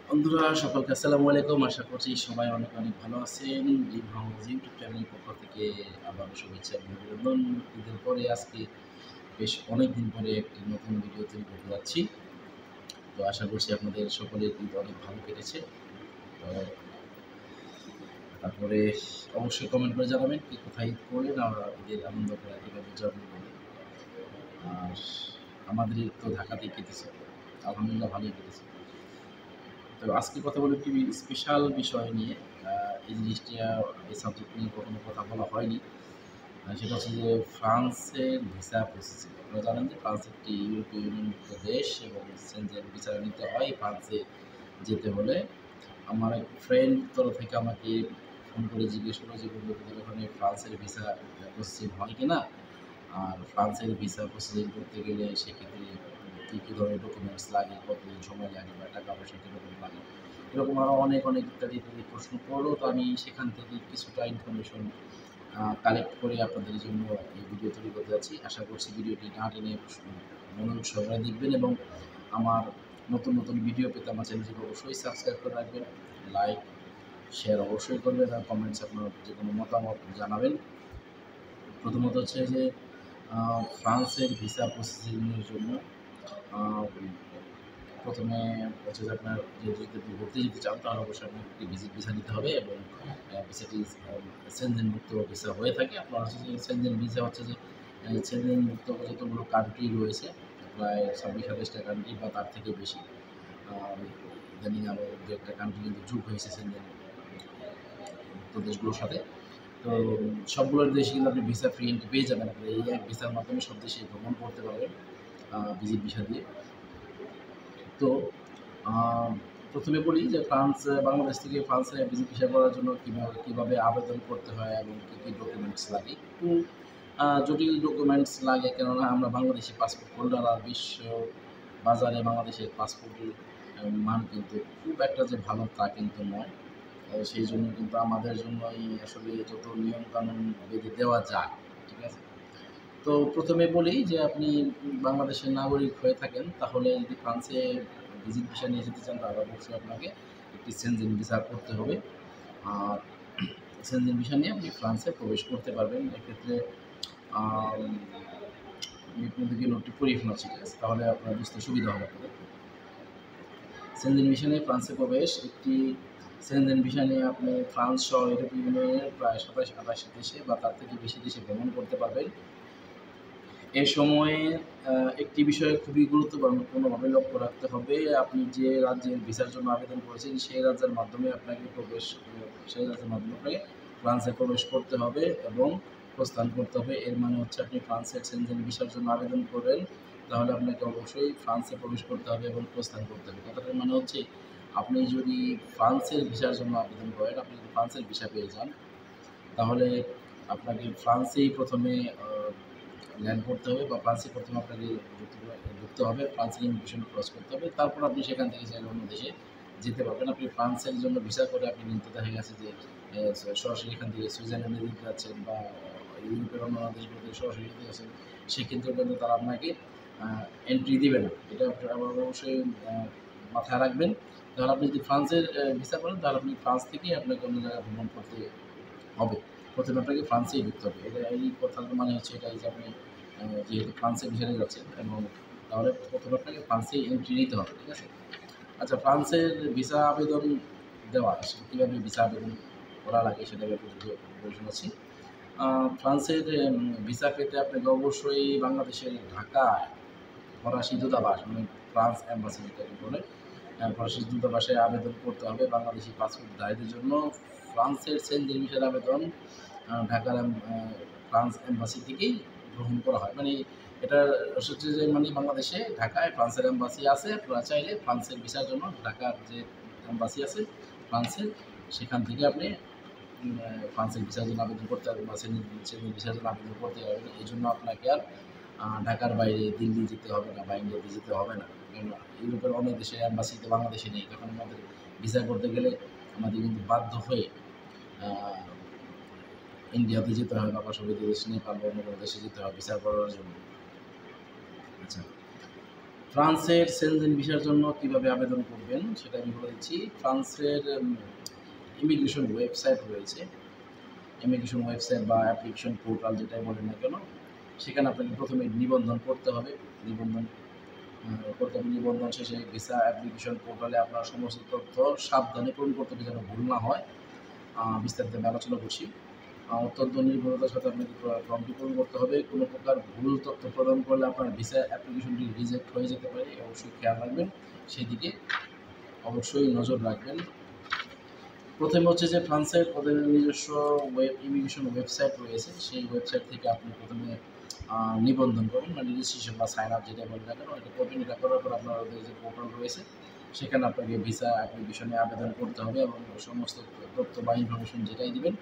বন্ধুরা সকলকে আসসালামু আলাইকুম। আশা করছি সবাই অনেক অনেক ভালো আছেন। ড্রিম হাউস ইউটিউব চ্যানেলের পক্ষ থেকে আবারও শুভেচ্ছা এবং অভিনন্দন। ঈদের পরে আজকে বেশ অনেকদিন পরে একটি নতুন ভিডিও তৈরি করতে যাচ্ছি। তো আশা করছি আপনাদের সকলের ঈদ অনেক ভালো কেটেছে। তো তারপরে অবশ্যই কমেন্ট করে জানাবেন কে কোথায় ঈদ করলেন আর ঈদের আনন্দ করে কীভাবে উদযাপন করলেন। আর আমাদের ঈদ তো ঢাকাতেই কেটেছে। আলহামদুলিল্লাহ ভালোই কেটেছে। তো আজকে কথা বলব একটি স্পেশাল বিষয় নিয়ে। এই জিনিসটা এই সাবজেক্ট নিয়ে কখনো কথা বলা হয়নি। সেটা হচ্ছে যে ফ্রান্সের ভিসা প্রসেসিং। আপনারা জানেন যে ফ্রান্স একটি ইউরোপীয় ইউনিয়নভুক্ত দেশ এবং সেনজেন ভিসা নিতে হয় ফ্রান্সে যেতে হলে। আমার এক ফ্রেন্ড তরফ থেকে আমাকে ফোন করে জিজ্ঞেস করলো যে বন্ধু তোদের ওখানে ফ্রান্সের ভিসা প্রসেসিং হয় কিনা? আর ফ্রান্সের ভিসা প্রসেসিং করতে গেলে সেক্ষেত্রে কী ধরনের ডকুমেন্টস লাগে, কতদিন সময় লাগে বা টাকা পয়সা কীরকম লাগে, এরকম আরও অনেক ইত্যাদি ইত্যাদি প্রশ্ন করলো। তো আমি সেখান থেকে কিছুটা ইনফরমেশন কালেক্ট করে আপনাদের জন্য এই ভিডিও তৈরি করতে যাচ্ছি। আশা করছি ভিডিওটি না টেনে মনোযোগ সহকারে দেখবেন এবং আমার নতুন নতুন ভিডিও পেতে আমার চ্যানেলটিকে অবশ্যই সাবস্ক্রাইব করে রাখবেন। লাইক, শেয়ার অবশ্যই করবেন আর কমেন্টস আপনার যে কোনো মতামত জানাবেন। প্রথমত হচ্ছে যে ফ্রান্সের ভিসা প্রসেসিংয়ের জন্য প্রথমে হচ্ছে যে আপনার যদি ঘুরতে যেতে চান তাহলে অবশ্যই আপনাকে একটি ভিজিট ভিসা নিতে হবে এবং ভিসাটি সেনজেনভুক্ত ভিসা হয়ে থাকে। আপনার হচ্ছে যে সেনজেন ভিসা হচ্ছে যে সেনজেনভুক্ত যতগুলো কান্ট্রি রয়েছে প্রায় ২৬-২৭টা কান্ট্রি বা তার থেকে বেশি। ইদানিং আরও দু একটা কান্ট্রি কিন্তু যোগ হয়েছে সেনজেনভুক্ত দেশগুলোর সাথে। তো সবগুলোর দেশে কিন্তু আপনি ভিসা ফ্রি এন্ট্রি পেয়ে যাবেন। আপনি এই এক ভিসার মাধ্যমে সব দেশে ভ্রমণ করতে পারবেন ভিজিট ভিসা দিয়ে। তো প্রথমে বলি যে বাংলাদেশ থেকে ফ্রান্সে ভিজিট ভিসা করার জন্য কীভাবে আবেদন করতে হয় এবং কী ডকুমেন্টস লাগে। একটু জটিল ডকুমেন্টস লাগে, কেননা আমরা বাংলাদেশি পাসপোর্ট হোল্ডার আর বিশ্ব বাজারে বাংলাদেশের পাসপোর্টের মান কিন্তু খুব একটা যে ভালো তা কিন্তু নয়। সেই জন্য কিন্তু আমাদের জন্যই আসলে যত নিয়মকানুন বেঁধে দেওয়া যায়, ঠিক আছে? তো প্রথমে বলি যে আপনি বাংলাদেশের নাগরিক হয়ে থাকেন তাহলে যদি ফ্রান্সে ভিজিট ভিসা নিয়ে যেতে চান তাহলে অবশ্যই আপনাকে একটি সেনজেন ভিসা করতে হবে। আর সেনজেন ভিসা নিয়ে আপনি ফ্রান্সে প্রবেশ করতে পারবেন। এক্ষেত্রে আমি আপনাদেরকে নোটটি পড়িয়ে শোনাচ্ছি, ঠিক আছে? তাহলে আপনার বুঝতে সুবিধা হবে আপনাদের। সেনজেন ভিসা নিয়ে ফ্রান্সে প্রবেশ। একটি সেনজেন ভিসা নিয়ে আপনি ফ্রান্স সহ ইউরোপীয় ইউনিয়নের প্রায় ২৭-২৮ দেশে বা তার থেকে বেশি দেশে ভ্রমণ করতে পারবেন। এ সময়ে একটি বিষয় খুবই গুরুত্বপূর্ণভাবে লক্ষ্য রাখতে হবে। আপনি যে রাজ্যের ভিসার জন্য আবেদন করেছেন সেই রাজ্যের মাধ্যমে আপনাকে ফ্রান্সে প্রবেশ করতে হবে এবং প্রস্থান করতে হবে। এর মানে হচ্ছে আপনি ফ্রান্সের সেনজেন ভিসার জন্য আবেদন করেন, তাহলে আপনাকে অবশ্যই ফ্রান্সে প্রবেশ করতে হবে এবং প্রস্থান করতে হবে। কথাটার মানে হচ্ছে আপনি যদি ফ্রান্সের ভিসার জন্য আবেদন করেন, আপনি যদি ফ্রান্সের ভিসা পেয়ে যান, তাহলে আপনাকে ফ্রান্সেই প্রথমে ল্যান্ড করতে হবে বা ফ্রান্সে প্রথমে আপনাকে ঢুকতে হবে, ফ্রান্সের ইমিগ্রেশন ক্রস করতে হবে। তারপর আপনি সেখান থেকে চাইলে অন্য দেশে যেতে পারবেন। আপনি ফ্রান্সের জন্য ভিসা করে আপনি কিন্তু দেখা গেছে যে সরাসরি এখান থেকে সুইজারল্যান্ডে যেতে যাচ্ছেন বা ইউরোপের অন্যান্য দেশগুলোতে সরাসরি যেতে যাচ্ছেন, সেক্ষেত্রে কিন্তু তারা আপনাকে এন্ট্রি দিবে না। এটা আবার অবশ্যই মাথায় রাখবেন। তাহলে আপনি যদি ফ্রান্সের ভিসা করেন তাহলে আপনি ফ্রান্স থেকেই আপনাকে অন্য জায়গায় ভ্রমণ করতে হবে। প্রথমে আপনাকে ফ্রান্সেই ঢুকতে হবে। এই কথার মানে হচ্ছে এটাই যে আপনি যেহেতু ফ্রান্সে ভিসা নিয়ে যাচ্ছেন এবং তাহলে প্রথমে আপনাকে ফ্রান্সেই এন্ট্রি নিতে হবে, ঠিক আছে? আচ্ছা, ফ্রান্সের ভিসা আবেদন দেওয়া কীভাবে ভিসা আবেদন করা লাগে সেটা ব্যাপারে বলে শোনাচ্ছি। ফ্রান্সের ভিসা পেতে আপনাকে অবশ্যই বাংলাদেশের ঢাকায় ফরাসি দূতাবাস মানে ফ্রান্স এম্বাসি যেটাকে বলে, ফরাসি দূতাবাসে আবেদন করতে হবে বাংলাদেশি পাসপোর্টধারীদের জন্য। ফ্রান্সের সেনজেন ভিসার আবেদন ঢাকার ফ্রান্স এম্বাসি থেকেই গ্রহণ করা হয়। মানে এটা হচ্ছে যে মানে বাংলাদেশে ঢাকায় ফ্রান্সের এম্বাসি আছে। আপনারা চাইলে ফ্রান্সের ভিসার জন্য ঢাকার যে এম্বাসি আছে ফ্রান্সের, সেখান থেকে আপনি ফ্রান্সের ভিসার জন্য আবেদন করতে পারবেন বা সেনজেন ভিসার জন্য আবেদন করতে পারবেন। এই জন্য আপনাকে আর ঢাকার বাইরে দিল্লি যেতে হবে না বা ইন্ডিয়াতে যেতে হবে না। কারণ ইউরোপের অনেক দেশের এম্বাসি তো বাংলাদেশে নেই। তখন আমাদের ভিসা করতে গেলে আমাদের কিন্তু বাধ্য হয়ে ইন্ডিয়াতে যেতে হয় বা পার্শ্ববর্তী দেশ নেপাল বা অন্য কোনো দেশে যেতে হয় ভিসা করার জন্য। আচ্ছা, ফ্রান্সের সেনজেন ভিসার জন্য কিভাবে আবেদন করবেন সেটা আমি বলে দিচ্ছি। ফ্রান্সের ইমিগ্রেশন ওয়েবসাইট রয়েছে, ইমিগ্রেশন ওয়েবসাইট বা অ্যাপ্লিকেশন পোর্টাল যেটাই বলেন না কেন, সেখানে আপনাকে প্রথমে নিবন্ধন করতে হবে। নিবন্ধন শেষে ভিসা অ্যাপ্লিকেশন পোর্টালে আপনার সমস্ত তথ্য সাবধানে পূরণ করতে হবে যেন ভুল না হয়। বিস্তারিত আমি আলোচনা করছি। অত্যন্ত নির্ভরতার সাথে আপনাকে ফর্মটি পূরণ করতে হবে। কোনো প্রকার ভুল তথ্য প্রদান করলে আপনার ভিসা অ্যাপ্লিকেশনটি রিজেক্ট হয়ে যেতে পারে, অবশ্যই খেয়াল রাখবেন, সেদিকে অবশ্যই নজর রাখবেন। প্রথমে হচ্ছে যে ফ্রান্সের ওদের নিজস্ব ইমিগ্রেশন ওয়েবসাইট রয়েছে, সেই ওয়েবসাইট থেকে আপনি প্রথমে নিবন্ধন করবেন, মানে রেজিস্ট্রেশন বা সাইন আপ যেটা বলে না কেন, এটা করবেন। এটা করার পর আপনার ওদের যে পোর্টাল রয়েছে সেখানে আপনাকে ভিসা অ্যাপ্লিকেশনে আবেদন করতে হবে এবং সমস্ত তথ্য বা ইনফরমেশন যেটাই দিবেন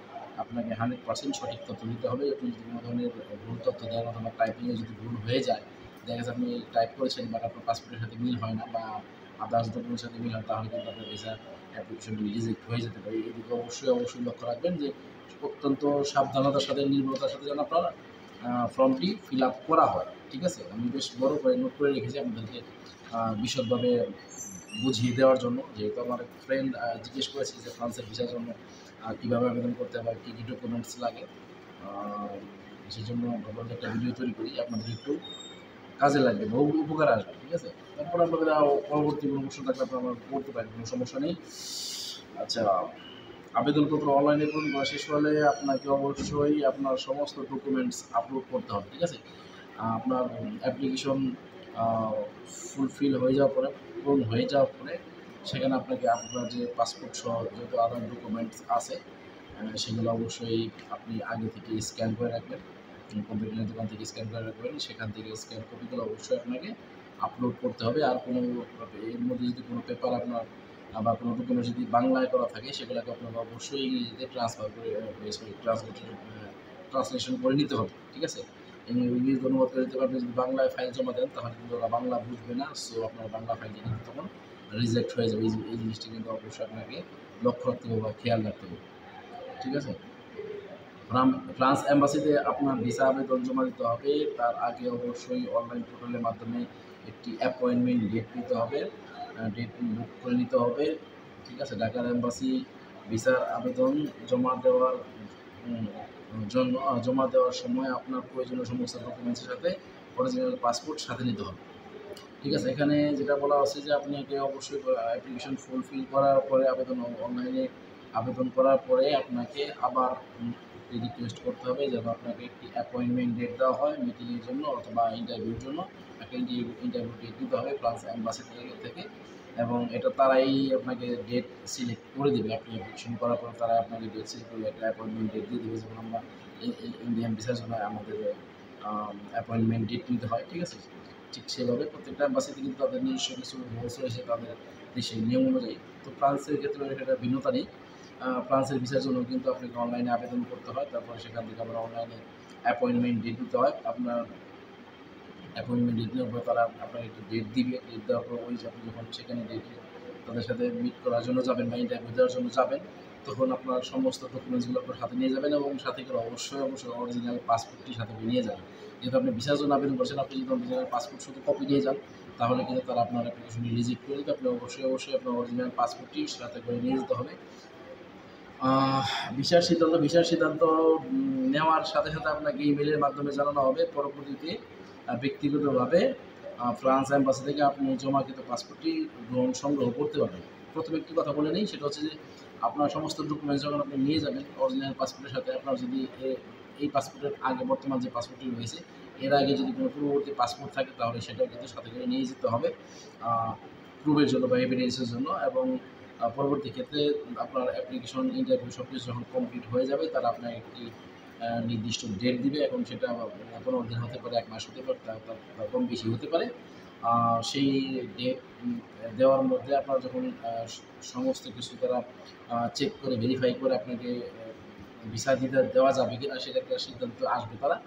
আপনাকে 100% সঠিক তথ্য দিতে হবে। আপনি যদি কোনো ধরনের ভুল তথ্য দেন অথবা টাইপিংয়ে যদি ভুল হয়ে যায়, দেখা যাচ্ছে আপনি টাইপ করেছেন বাট আপনার পাসপোর্টের সাথে মিল হয় না বা আদার্স ডকুমেন্টের সাথে মিল হয়, তাহলে কিন্তু আপনার ভিসা অ্যাপ্লিকেশনটি রিজেক্ট হয়ে যেতে পারে। এদিকে অবশ্যই লক্ষ্য রাখবেন যে অত্যন্ত সাবধানতার সাথে নির্ভরতার সাথে যেন আপনার ফর্মটি ফিল আপ করা হয়। ঠিক আছে, আমি বেশ বড় করে নোট করে রেখেছি আপনাদেরকে বিশদভাবে বুঝিয়ে দেওয়ার জন্য। যেহেতু আমার এক ফ্রেন্ড জিজ্ঞেস করেছে যে ফ্রান্সের ভিসার জন্য কীভাবে আবেদন করতে হবে, কী কী ডকুমেন্টস লাগে, সেই জন্য ভাবলাম একটা ভিডিও তৈরি করি, আপনাদের একটু কাজে লাগবে, বহু উপকার আসবে। ঠিক আছে, তারপর আপনাদের পরবর্তী কোনো প্রশ্ন থাকলে আপনারা করতে পারেন, কোনো সমস্যা নেই। আচ্ছা, আবেদনপত্র অনলাইনে পূরণ করা শেষ হলে আপনাকে অবশ্যই আপনার সমস্ত ডকুমেন্টস আপলোড করতে হবে। ঠিক আছে, আপনার অ্যাপ্লিকেশন ফুলফিল হয়ে যাওয়ার পরে, পূরণ হয়ে যাওয়ার পরে সেখানে আপনাকে আপনার যে পাসপোর্ট সহ যত আদার ডকুমেন্টস আছে সেগুলো অবশ্যই আপনি আগে থেকে স্ক্যান করে রাখবেন, কম্পিউটারের দোকান থেকে স্ক্যান করে রাখবেন। সেখান থেকে স্ক্যান কপিগুলো অবশ্যই আপনাকে আপলোড করতে হবে। আর কোনো এর মধ্যে যদি কোনো পেপার আপনার বা কোনো ডকুমেন্ট যদি বাংলায় করা থাকে সেগুলোকে আপনাকে অবশ্যই ইংরেজিতে ট্রান্সলেশন করে নিতে হবে। ঠিক আছে, ইংরেজি অনুবাদ করে দিতে পারবেন। যদি বাংলায় ফাইল জমা দেন তাহলে কিন্তু ওরা বাংলা বুঝবে না, সো আপনার বাংলা ফাইলটি কিন্তু তখন রিজেক্ট হয়ে যাবে। এই জিনিসটি কিন্তু অবশ্যই আপনাকে লক্ষ্য রাখতে হবে বা খেয়াল রাখতে হবে। ঠিক আছে, ফ্রান্স অ্যাম্বাসিতে আপনার ভিসা আবেদন জমা দিতে হবে। তার আগে অবশ্যই অনলাইন পোর্টালের মাধ্যমে একটি অ্যাপয়েন্টমেন্ট ডেট নিতে হবে, ডেট বুক করে নিতে হবে। ঠিক আছে, ঢাকার অ্যাম্বাসি ভিসার আবেদন জমা দেওয়ার সময় আপনার প্রয়োজনীয় সমস্ত ডকুমেন্টসের সাথে অরিজিনাল পাসপোর্ট সাথে নিতে হবে। ঠিক আছে, এখানে যেটা বলা আছে যে আপনাকে অবশ্যই অ্যাপ্লিকেশন ফুলফিল করার পরে অনলাইনে আবেদন করার পরে আপনাকে আবার রিকোয়েস্ট করতে হবে যেন আপনাকে একটি অ্যাপয়েন্টমেন্ট ডেট দেওয়া হয় মিটিংয়ের জন্য অথবা ইন্টারভিউর জন্য। একটা ইন্টারভিউ ডেট দিতে হবে ফ্রান্স অ্যাম্বাসি থেকে, এবং এটা তারাই আপনাকে ডেট সিলেক্ট করে দেবে। আপনি অ্যাপ্লিকেশন করার পর তারা আপনাকে ডেট সিলেক্ট করে একটা অ্যাপয়েন্টমেন্ট ডেট দিয়ে দেবে। যেমন আমরা ইন্ডিয়ান ভিসার জন্য আমাদের অ্যাপয়েন্টমেন্ট ডেট নিতে হয়। ঠিক আছে, ঠিক সেভাবে প্রত্যেকটা অ্যাম্বাসিতে কিন্তু তাদের নিজস্ব কিছু রুলস রয়েছে তাদের দেশের নিয়ম অনুযায়ী। তো ফ্রান্সের ক্ষেত্রে এটা ভিন্নতা নেই। ফ্রান্সের ভিসার জন্য কিন্তু আপনাকে অনলাইনে আবেদন করতে হয়, তারপর সেখান থেকে আবার অনলাইনে অ্যাপয়েন্টমেন্ট ডেট দিতে হয়। আপনার অ্যাপয়েন্টমেন্ট ডেট নেওয়ার পর তারা আপনাকে একটি ডেট দিবে। ডেট দেওয়ার পর ওই যে আপনি যখন সেখানে ডেটে তাদের সাথে মিট করার জন্য যাবেন বা ইন্টারভিউ দেওয়ার জন্য যাবেন, তখন আপনার সমস্ত ডকুমেন্টসগুলো আপনার সাথে নিয়ে যাবেন এবং সাথে করে অবশ্যই অরিজিনাল পাসপোর্টটি সাথে নিয়ে যাবেন। যেহেতু আপনি ভিসার জন্য আবেদন করছেন, আপনি যদি অরিজিনাল পাসপোর্ট শুধু কপি নিয়ে যান তাহলে কিন্তু তারা আপনার অ্যাপ্লিকেশনটি রিজেক্ট করে দেবে। আপনি অবশ্যই আপনার অরিজিনাল পাসপোর্টটি সাথে করে নিয়ে যেতে হবে। ভিসার সিদ্ধান্ত নেওয়ার সাথে সাথে আপনাকে ইমেলের মাধ্যমে জানানো হবে। পরবর্তীতে ব্যক্তিগতভাবে ফ্রান্স অ্যাম্বাসি থেকে আপনি জমাকৃত পাসপোর্টটি সংগ্রহ করতে পারবেন। প্রথমে একটি কথা বলে নিই, সেটা হচ্ছে যে আপনার সমস্ত ডকুমেন্টস যখন আপনি নিয়ে যাবেন অরিজিনাল পাসপোর্টের সাথে, আপনার যদি এই পাসপোর্টের আগে বর্তমান যে পাসপোর্টটি রয়েছে এর আগে যদি কোনো পূর্ববর্তী পাসপোর্ট থাকে তাহলে সেটাও কিন্তু সাথে করে নিয়ে যেতে হবে প্রুফের জন্য বা এভিডেন্সের জন্য। এবং পরবর্তী ক্ষেত্রে আপনার অ্যাপ্লিকেশন ইন্টারভিউ সব কিছু যখন কমপ্লিট হয়ে যাবে তারা আপনার একটি নির্দিষ্ট ডেট দিবে। এখন সেটা 15 দিন হতে পারে, 1 মাস হতে পারে, তার কম বেশি হতে পারে। সেই ডেট দেওয়ার মধ্যে আপনার যখন সমস্ত কিছু তারা চেক করে ভেরিফাই করে আপনাকে ভিসা দেওয়া যাবে কিনা সেটা একটা সিদ্ধান্ত আসবে তারা,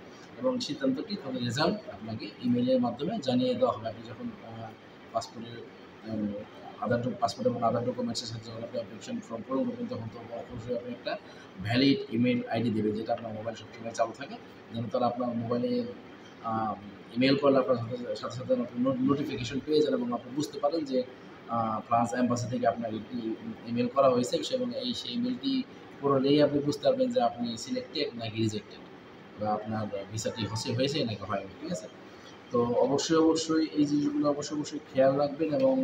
এবং সিদ্ধান্তটি তাদের রেজাল্ট আপনাকে ইমেলের মাধ্যমে জানিয়ে দেওয়া হবে। আপনি যখন পাসপোর্ট এবং আদার ডকুমেন্টসের সাথে যখন আপনি অ্যাপ্লিকেশন ফর্ম পূরণ করবেন তখন তো অবশ্যই আপনি একটা ভ্যালিড ইমেল আইডি দেবেন যেটা আপনার মোবাইল সবসময় চালু থাকে, যেন তারা আপনার মোবাইলে ইমেল করলে আপনার সাথে সাথে আপনি নোটিফিকেশন পেয়ে যান এবং আপনি বুঝতে পারেন যে ফ্রান্স অ্যাম্বাসি থেকে আপনার একটি ইমেল করা হয়েছে এবং সেই ইমেলটি পড়লেই আপনি বুঝতে পারবেন যে আপনি সিলেক্টেড নাকি রিজেক্টেড বা আপনার ভিসাটি হয়েছে নাকি হয়নি, ঠিক আছে? তো অবশ্যই এই জিনিসগুলো অবশ্যই খেয়াল রাখবেন এবং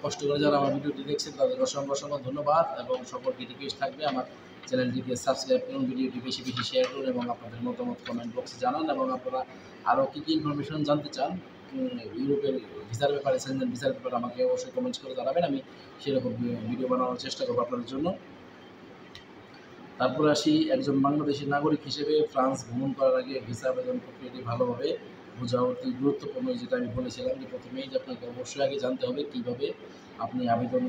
কষ্ট করে যারা আমার ভিডিওটি দেখছেন তাদের অসংখ্য ধন্যবাদ এবং সকলকে রিকোয়েস্ট থাকবে আমার চ্যানেলটিকে সাবস্ক্রাইব করুন, ভিডিওটি বেশি শেয়ার করুন এবং আপনাদের মতামত কমেন্ট বক্সে জানান এবং আপনারা আরও কী ইনফরমেশন জানতে চান ইউরোপের ভিসার ব্যাপারে, সেনজেন ভিসার ব্যাপারে আমাকে অবশ্যই কমেন্টস করে জানাবেন। আমি সেরকম ভিডিও বানানোর চেষ্টা করবো আপনাদের জন্য। তারপরে আসি, একজন বাংলাদেশি নাগরিক হিসেবে ফ্রান্স ভ্রমণ করার আগে ভিসা আবেদন প্রক্রিয়াটি ভালোভাবে বোঝা অতি গুরুত্বপূর্ণ, যেটা আমি বলেছিলাম যে প্রথমেই যে আপনাকে অবশ্যই আগে জানতে হবে কীভাবে আপনি আবেদন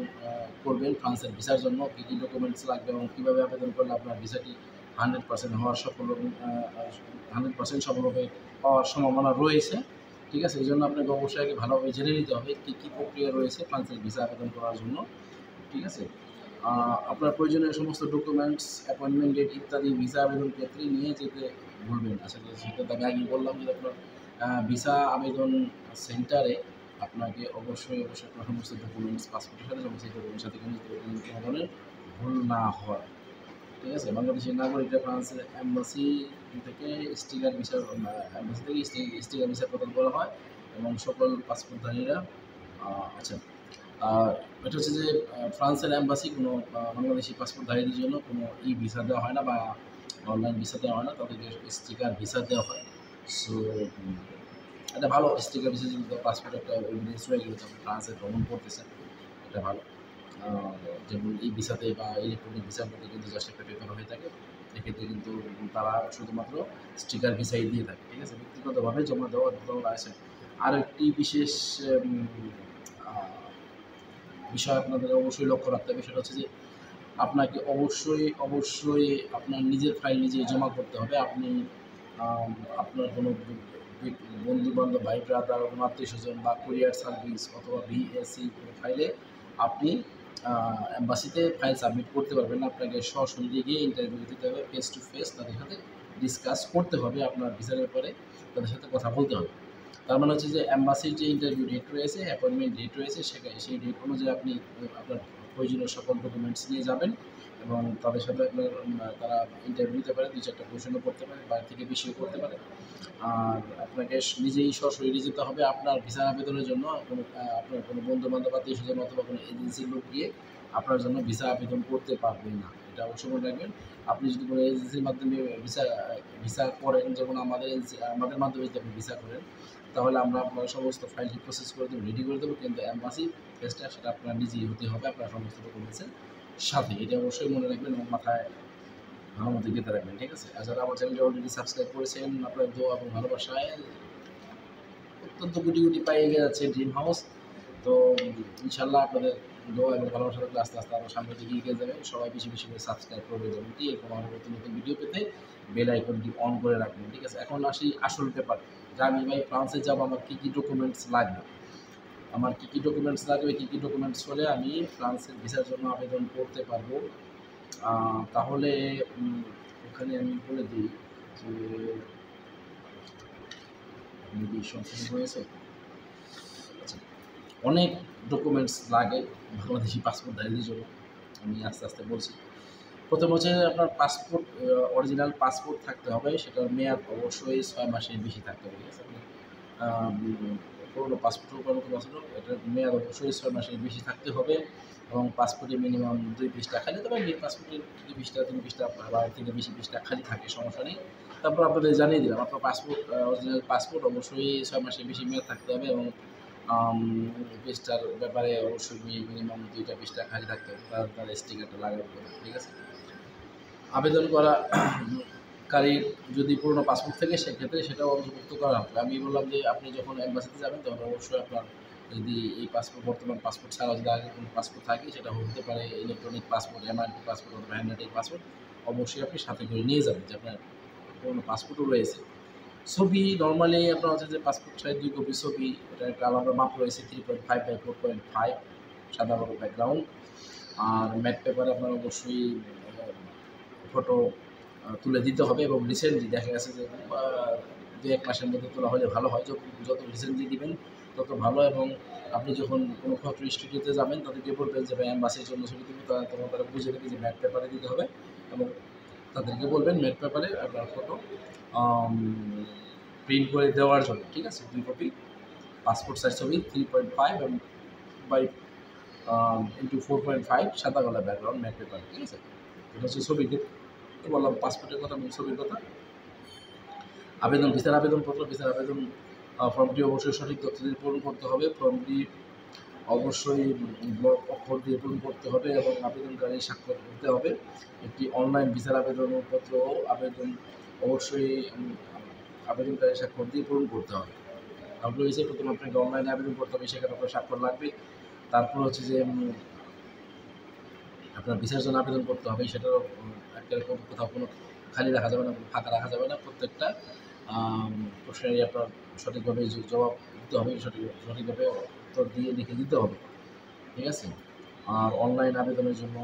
করবেন ফ্রান্সের ভিসার জন্য, কী কী ডকুমেন্টস লাগবে এবং কীভাবে আবেদন করলে আপনার ভিসাটি 100% হওয়ার 100% সফলভাবে পাওয়ার সম্ভাবনা রয়েছে, ঠিক আছে? এই জন্য আপনাকে অবশ্যই আগে ভালোভাবে জেনে নিতে হবে কী কী প্রক্রিয়া রয়েছে ফ্রান্সের ভিসা আবেদন করার জন্য, ঠিক আছে? আপনার প্রয়োজনীয় সমস্ত ডকুমেন্টস, অ্যাপয়েন্টমেন্ট ডেট ইত্যাদি ভিসা আবেদন ক্ষেত্রে নিয়ে যেতে ভুলবেন না। সেটা তো আমি আগেই বললাম যে আপনার ভিসা আবেদন সেন্টারে আপনাকে অবশ্যই আপনার সমস্ত ডকুমেন্টস, পাসপোর্টের সাথে সমস্ত ডকুমেন্টের সাথে কোনো ধরনের ভুল না হয়, ঠিক আছে? বাংলাদেশের নাগরিকরা ফ্রান্সের অ্যাম্বাসি থেকে স্টিকার ভিসা প্রদান করা হয় এবং সকল পাসপোর্টধারীরা আচ্ছা, এটা হচ্ছে যে ফ্রান্সের অ্যাম্বাসি কোনো বাংলাদেশি পাসপোর্টধারীদের জন্য কোনো ভিসা দেওয়া হয় না বা অনলাইন ভিসা দেওয়া হয় না, তাদেরকে স্টিকার ভিসা দেওয়া হয়। সো এটা ভালো, স্টিকার ভিসা যদি পাসপোর্ট একটা এভিডেন্স হয়ে গেলে আপনি ফ্রান্সে ভ্রমণ করতেছেন, এটা ভালো। যেমন ভিসাতে বা ইলেকট্রনিক ভিসার মধ্যে কিন্তু জাস্ট একটা পেপার হয়ে থাকে, এক্ষেত্রে কিন্তু তারা শুধুমাত্র স্টিকার ভিসাই দিয়ে থাকে, ঠিক আছে? ব্যক্তিগতভাবে জমা দেওয়া আছে। আর একটি বিশেষ বিষয় আপনাদের অবশ্যই লক্ষ্য রাখতে হবে, সেটা হচ্ছে যে আপনাকে অবশ্যই আপনার নিজের ফাইল নিজেই জমা করতে হবে। আপনি আপনার কোনো বন্ধুবান্ধব, ভাই ব্রাদার, কোনো আত্মীয়স্বজন বা কুরিয়ার সার্ভিস অথবা ভিএসি ফাইলে আপনি অ্যাম্বাসিতে ফাইল সাবমিট করতে পারবেন না। আপনাকে সশরীরে গিয়ে ইন্টারভিউ দিতে হবে, ফেস টু ফেস তাদের সাথে ডিসকাস করতে হবে, আপনার ভিসার ব্যাপারে তাদের সাথে কথা বলতে হবে। তার মানে হচ্ছে যে অ্যাম্বাসির যে ইন্টারভিউ ডেট রয়েছে, অ্যাপয়েন্টমেন্ট ডেট রয়েছে, সেই ডেট অনুযায়ী আপনি আপনার প্রয়োজনীয় সকল ডকুমেন্টস নিয়ে যাবেন এবং তাদের সাথে তারা ইন্টারভিউ দিতে পারে, 2-4টা কোয়েশনও করতে পারে, বাড়ি থেকে বেশিও করতে পারে। আর আপনাকে নিজেই সশরীরে যেতে হবে আপনার ভিসা আবেদনের জন্য। আপনার কোনো বন্ধুবান্ধব, আত্মীয়স্বজন অথবা কোনো এজেন্সির লোক গিয়ে আপনার জন্য ভিসা আবেদন করতে পারবেন না, এটা অবশ্যই মনে রাখবেন। আপনি যদি কোনো এজেন্সির মাধ্যমে ভিসা করেন, যেমন আমাদের মাধ্যমে যদি আপনি ভিসা করেন, তাহলে আমরা আপনার সমস্ত ফাইলটি প্রসেস করে দেবো, রেডি করে দেবো, কিন্তু অ্যাম্বাসি ফেসটা সেটা আপনার নিজেই হতে হবে আপনার সমস্ত ডকুমেন্টসের সাথে। এটা অবশ্যই মনে রাখবেন এবং মাথায় ভালো মতো গেঁথে রাখবেন, ঠিক আছে? আর যারা আমার চ্যানেলটি অলরেডি সাবস্ক্রাইব করেছেন, আপনার দোয়া এবং ভালোবাসায় অত্যন্ত গুটি পায়ে এগিয়ে যাচ্ছে ড্রিম হাউস। তো ইনশাল্লাহ আপনাদের দোয়া এবং ভালোবাসা থাকলে আস্তে আরও সামনের দিকে এগিয়ে যাবেন। সবাই বেশি করে সাবস্ক্রাইব করবে, যেমন কি এরকম আরও নতুন ভিডিও পেতে বেল আইকনটি অন করে রাখবেন, ঠিক আছে? এখন আসি আসল ব্যাপার, যে আমি ভাই ফ্রান্সে যাবো, আমার কী কী ডকুমেন্টস লাগবে, কী কী ডকুমেন্টস হলে আমি ফ্রান্সের ভিসার জন্য আবেদন করতে পারবো। তাহলে ওখানে আমি বলে দিই যে সংশোধন হয়েছে। আচ্ছা, অনেক ডকুমেন্টস লাগে বাংলাদেশি পাসপোর্টধারীদের জন্য, আমি আস্তে বলছি। প্রথম হচ্ছে আপনার পাসপোর্ট, অরিজিনাল পাসপোর্ট থাকতে হবে, সেটার মেয়াদ অবশ্যই 6 মাসের বেশি থাকতে হবে, ঠিক আছে? পুরোনো পাসপোর্টের উপর বছর, এটার মেয়াদ অবশ্যই 6 মাসের বেশি থাকতে হবে এবং পাসপোর্টে মিনিমাম 2 পৃষ্ঠা খালি, তবে পাসপোর্টের 2 পৃষ্ঠা 3 পৃষ্ঠা বা থেকে বেশি পৃষ্ঠা খালি থাকে, সমস্যা নেই। তারপর আপনাদের জানিয়ে দিলাম, আপনার পাসপোর্ট, অরিজিনাল পাসপোর্ট অবশ্যই 6 মাসের বেশি মেয়াদ থাকতে হবে এবং পৃষ্ঠার ব্যাপারে অবশ্যই মিনিমাম 2টা পৃষ্ঠা খালি থাকতে হবে, তার স্টিকারটা লাগাতে হবে, ঠিক আছে? আবেদন কারীর যদি পুরনো পাসপোর্ট থাকে সেক্ষেত্রে সেটাও অন্তর্ভুক্ত করা হবে। আমি বললাম যে আপনি যখন অ্যাম্বাসিতে যাবেন তখন অবশ্যই আপনার যদি এই পাসপোর্ট, বর্তমান পাসপোর্ট ছাড়াও যদি আগে কোনো পাসপোর্ট থাকে, সেটা হতে পারে ইলেকট্রনিক পাসপোর্ট, এমআরপি পাসপোর্ট অথবা হ্যান্ডরাইটিং পাসপোর্ট, অবশ্যই আপনি সাথে করে নিয়ে যাবেন যে আপনার পুরনো পাসপোর্টও রয়েছে। ছবি নর্মালি আপনার হচ্ছে যে পাসপোর্ট সাইজ 2 কপি ছবি, এটা একটা আলাদা মাপ রয়েছে, 3.5 বাই 4.5, সাদা কালো ব্যাকগ্রাউন্ড। আর ম্যাট পেপারে আপনার অবশ্যই ফটো তুলে দিতে হবে এবং রিসেন্টলি দেখা গেছে যে 2-1 মাসের মধ্যে তোলা হলে ভালো হয়। যত রিসেন্টলি দিবেন তত ভালো। এবং আপনি যখন কোনো ফটো স্টুডিওতে যাবেন তাদেরকে বলবেন যে ভাই এম্বাসির জন্য ছবি দিব, তখন তারা বুঝে দেবে যে ম্যাট পেপারে দিতে হবে। এবং তাদেরকে বলবেন ম্যাট পেপারে আপনার ফটো প্রিন্ট করে দেওয়ার জন্য, ঠিক আছে? 2 কপি পাসপোর্ট সাইজ ছবি 3.5 এবং বাই ইন্টু 4.5 সাদা কালার ব্যাকগ্রাউন্ড ম্যাট পেপার, ঠিক আছে? এটা হচ্ছে ছবির ক্ষেত্রে বললাম, পাসপোর্টের কথা এবং ছবির কথা। ভিসার আবেদনপত্র, ভিসার আবেদন ফর্মটি অবশ্যই সঠিক তথ্য দিয়ে পূরণ করতে হবে। ফর্মটি অবশ্যই ব্লক অক্ষর দিয়ে পূরণ করতে হবে এবং আবেদনকারী স্বাক্ষর করতে হবে। একটি অনলাইন ভিসার আবেদনপত্র অবশ্যই আবেদনকারী স্বাক্ষর দিয়ে পূরণ করতে হবে। তারপরে হচ্ছে প্রথমে আপনাকে অনলাইনে আবেদন করতে হবে, সেখানে আপনার স্বাক্ষর লাগবে। তারপর হচ্ছে যে আপনার ভিসার জন্য আবেদন করতে হবে, সেটারও একটা কোথাও কোনো খালি রাখা যাবে না, ফাঁকা রাখা যাবে না। প্রত্যেকটা প্রশ্নেরই আপনার সঠিকভাবে জবাব দিতে হবে, সঠিকভাবে উত্তর দিয়ে লিখে দিতে হবে, ঠিক আছে? আর অনলাইন আবেদনের জন্য